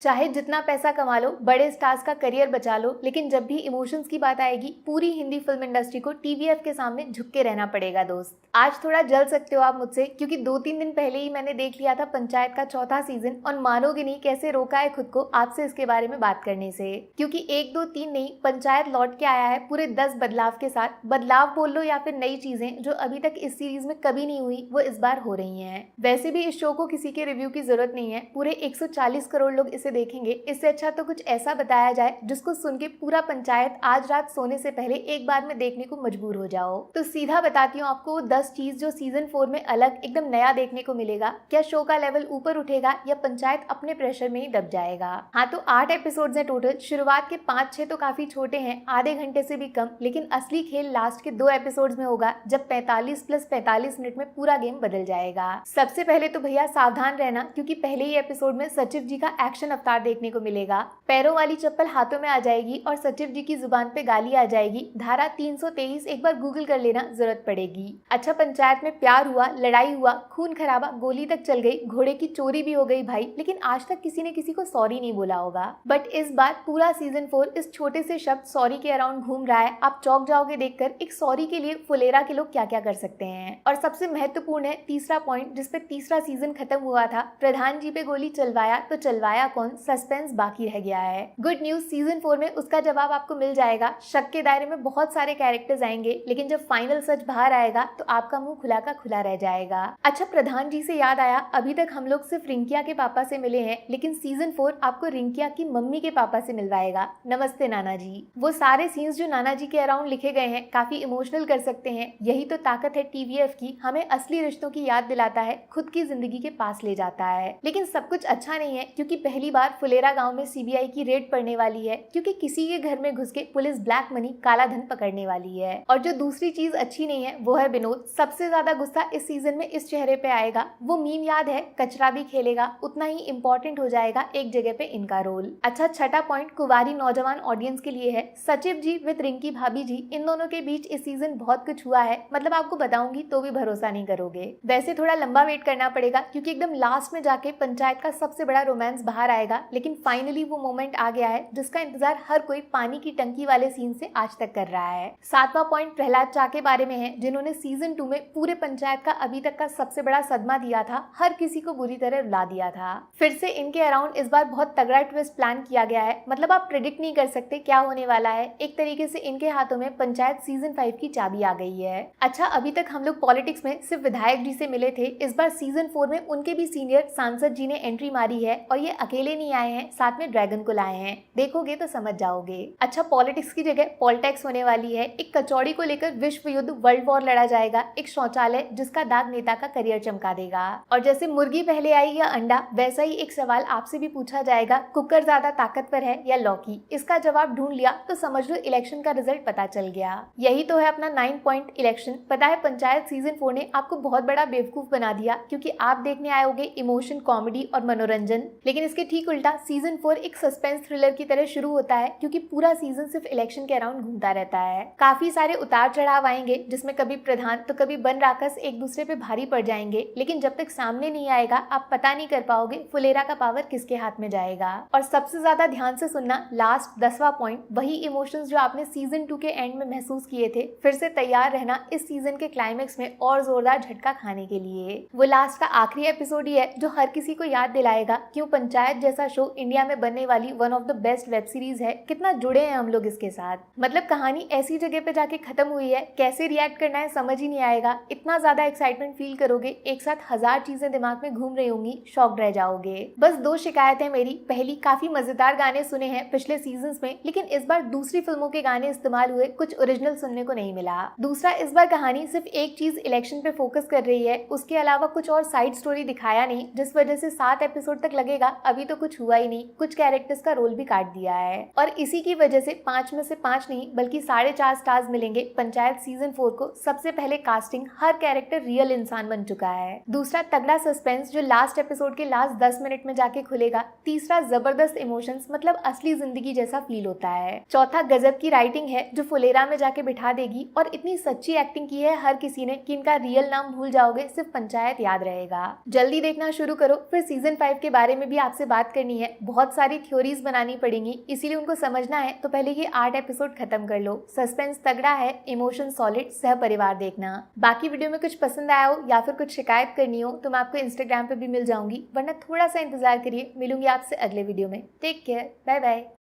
चाहे जितना पैसा कमा लो, बड़े स्टार्स का करियर बचा लो, लेकिन जब भी इमोशंस की बात आएगी पूरी हिंदी फिल्म इंडस्ट्री को टीवीएफ के सामने झुक के रहना पड़ेगा दोस्त। आज थोड़ा जल सकते हो आप मुझसे, क्योंकि 2-3 दिन पहले ही मैंने देख लिया था पंचायत का चौथा सीजन और मानोगे नहीं कैसे रोका है खुद को आपसे इसके बारे में बात करने से। क्योंकि 1-2-3 नहीं, पंचायत लौट के आया है पूरे 10 बदलाव के साथ। बदलाव बोल लो या फिर नई चीजें जो अभी तक इस सीरीज में कभी नहीं हुई वो इस बार हो रही है। वैसे भी इस शो को किसी के रिव्यू की जरूरत नहीं है, पूरे 140 करोड़ लोग इसे देखेंगे। इससे अच्छा तो कुछ ऐसा बताया जाए जिसको सुन के पूरा पंचायत आज रात सोने से पहले एक बार में देखने को मजबूर हो जाओ। तो सीधा बताती हूँ आपको 10 चीज जो सीजन 4 में अलग एकदम नया देखने को मिलेगा। क्या शो का लेवल ऊपर उठेगा या पंचायत अपने प्रेशर में ही दब जाएगा। हाँ, तो 8 एपिसोड्स हैं टोटल। शुरुआत के 5-6 तो काफी छोटे हैं, आधे घंटे से भी कम, लेकिन असली खेल लास्ट के 2 एपिसोड्स में होगा जब 45 + 45 मिनट में पूरा गेम बदल जाएगा। सबसे पहले तो भैया सावधान रहना, क्योंकि पहले ही एपिसोड में सचिव जी का एक्शन अवतार देखने को मिलेगा। पैरों वाली चप्पल हाथों में आ जाएगी और सचिव जी की जुबान पे गाली आ जाएगी। धारा 323 एक बार गूगल कर लेना, जरूरत पड़ेगी। अच्छा, पंचायत में प्यार हुआ, लड़ाई हुआ, खून खराबा, गोली तक चल गई, घोड़े की चोरी भी हो गई भाई, लेकिन आज तक किसी ने किसी को सॉरी नहीं बोला होगा। बट इस बार पूरा सीजन 4 इस छोटे से शब्द सॉरी के अराउंड घूम रहा है। आप चौंक जाओगे देखकर एक सॉरी के लिए फुलेरा के लोग क्या क्या कर सकते हैं। और सबसे महत्वपूर्ण है तीसरा पॉइंट, जिसपे तीसरा सीजन खत्म हुआ था। प्रधान जी पे गोली चलवाया तो चलवाया कौन, सस्पेंस बाकी रह गया है। गुड न्यूज, सीजन 4 में उसका जवाब आपको मिल जाएगा। शक के दायरे में बहुत सारे कैरेक्टर्स आएंगे, लेकिन जब फाइनल सच बाहर आएगा तो आपका मुंह खुला का खुला रह जाएगा। अच्छा, प्रधान जी से याद आया, अभी तक हम लोग सिर्फ रिंकिया के पापा से मिले हैं, लेकिन सीजन 4 आपको रिंकिया की मम्मी के पापा से मिलवाएगा। नमस्ते नाना जी। वो सारे सीन्स जो नाना जी के अराउंड लिखे गए हैं काफी इमोशनल कर सकते हैं। यही तो ताकत है टीवीएफ की, हमें असली रिश्तों की याद दिलाता है, खुद की जिंदगी के पास ले जाता है। लेकिन सब कुछ अच्छा नहीं है, क्योंकि पहली बार फुलेरा गांव में सीबीआई की रेड पड़ने वाली है, क्योंकि किसी के घर में घुस के पुलिस ब्लैक मनी, काला धन पकड़ने वाली है। और जो दूसरी चीज अच्छी नहीं है वो है विनोद। सबसे ज्यादा गुस्सा इस सीजन में इस चेहरे पे आएगा। वो मीम याद है, कचरा भी खेलेगा, उतना ही इम्पोर्टेंट हो जाएगा एक जगह पे इनका रोल। अच्छा, छठा पॉइंट कुंवारी नौजवान ऑडियंस के लिए है। सचिव जी विद रिंकी भाभी जी, इन दोनों के बीच इस सीजन बहुत कुछ हुआ है। मतलब आपको बताऊंगी तो भी भरोसा नहीं करोगे। वैसे थोड़ा लंबा वेट करना पड़ेगा, क्योंकि एकदम लास्ट में जाके पंचायत का सबसे बड़ा रोमांस बाहर आएगा। लेकिन फाइनली वो मोमेंट आ गया है जिसका इंतजार हर कोई पानी की टंकी वाले सीन से आज तक कर रहा है। सातवां पॉइंट प्रहलाद चा के बारे में है, जिन्होंने सीजन 2 में पूरे पंचायत का अभी तक का सबसे बड़ा सदमा दिया था, हर किसी को बुरी तरह रुला दिया था। फिर से इनके अराउंड इस बार बहुत तगड़ा ट्विस्ट प्लान किया गया है। मतलब आप प्रेडिक्ट नहीं कर सकते क्या होने वाला है। एक तरीके से इनके हाथों में पंचायत सीजन 5 की चाबी आ गई है। अच्छा, अभी तक हम लोग पॉलिटिक्स में सिर्फ विधायक जी से मिले थे, इस बार सीजन 4 में उनके भी सीनियर सांसद जी ने एंट्री मारी है। और ये अकेले नहीं आए हैं, साथ में ड्रैगन को लाए हैं। देखोगे तो समझ जाओगे। अच्छा, पॉलिटिक्स की जगह पॉलिटिक्स होने वाली है। एक कचौड़ी को लेकर विश्व युद्ध, वर्ल्ड वॉर लड़ा जाएगा। एक शौचालय जिसका दाग नेता का करियर चमका देगा। और जैसे मुर्गी पहले आई या अंडा, वैसा ही एक सवाल आपसे भी पूछा जाएगा, कुकर ज्यादा ताकतवर है या लौकी। इसका जवाब ढूंढ लिया तो समझ लो इलेक्शन का रिजल्ट पता चल गया। यही तो है अपना 9 पॉइंट इलेक्शन। पता है पंचायत सीजन 4 ने आपको बहुत बड़ा बेवकूफ बना दिया, क्योंकि आप देखने आए होगे इमोशन, कॉमेडी और मनोरंजन। लेकिन इसके ठीक उल्टा सीजन 4 एक सस्पेंस थ्रिलर की तरह शुरू होता है, क्योंकि पूरा सीजन सिर्फ इलेक्शन के अराउंड घूमता रहता है। काफी सारे उतार चढ़ाव आएंगे, जिसमें कभी प्रधान तो कभी बन राक्षस एक दूसरे पे भारी पड़ जाएंगे। लेकिन जब तक सामने नहीं आएगा आप पता नहीं कर पाओगे फुलेरा का पावर किसके हाथ में जाएगा। और सबसे ज्यादा ध्यान से सुनना, लास्ट 10वां पॉइंट, वही इमोशंस जो आपने सीजन 2 के एंड में महसूस किए थे, फिर से तैयार रहना इस सीजन के क्लाइमेक्स में और जोरदार झटका खाने के लिए। वो लास्ट का आखिरी एपिसोड ही है जो हर किसी को याद दिलाएगा क्यों पंचायत जैसा शो इंडिया में बनने वाली one of the best web series है। कितना जुड़े हैं हम लोग इसके साथ। मतलब कहानी ऐसी जगह पे जाके खत्म हुई है, कैसे रिएक्ट करना है समझ ही नहीं आएगा। इतना ज्यादा एक्साइटमेंट फील करोगे, एक साथ 1000 चीजें दिमाग में घूम रही होंगी, शॉक्ड रह जाओगे। बस 2 शिकायतें मेरी। पहली, काफी मजेदार गाने सुने हैं पिछले सीजन्स में, लेकिन इस बार दूसरी फिल्मों के गाने इस्तेमाल हुए, कुछ ओरिजिनल सुनने को नहीं मिला। दूसरा, इस बार कहानी सिर्फ एक चीज इलेक्शन पे फोकस कर रही है, उसके अलावा कुछ और साइड स्टोरी दिखाया नहीं, जिस वजह से 7 एपिसोड तक लगेगा अभी तो कुछ हुआ ही नहीं। कुछ कैरेक्टर्स का रोल भी काट दिया है और इसी की वजह से 5 में से 5 नहीं बल्कि 4.5 स्टार्स मिलेंगे पंचायत सीजन 4 को। सबसे पहले कास्टिंग, हर कैरेक्टर रियल इंसान बन चुका है। दूसरा, तगड़ा सस्पेंस जो लास्ट एपिसोड के लास्ट 10 मिनट में जाके खुलेगा। तीसरा, जबरदस्त इमोशंस, मतलब असली जिंदगी जैसा फील होता है। चौथा, गजब की राइटिंग है जो फुलेरा में जाके बिठा देगी। और इतनी सच्ची एक्टिंग की है हर किसी ने कि इनका रियल नाम भूल जाओगे, सिर्फ पंचायत याद रहेगा। जल्दी देखना शुरू करो, फिर सीजन 5 के बारे में भी आपसे बात बात करनी है, बहुत सारी थ्योरीज बनानी पड़ेंगी, इसीलिए उनको समझना है तो पहले ये 8 एपिसोड खत्म कर लो। सस्पेंस तगड़ा है, इमोशन सॉलिड, सह परिवार देखना। बाकी वीडियो में कुछ पसंद आया हो या फिर कुछ शिकायत करनी हो तो मैं आपको इंस्टाग्राम पे भी मिल जाऊंगी, वरना थोड़ा सा इंतजार करिए, मिलूंगी आपसे अगले वीडियो में। Take care, bye bye.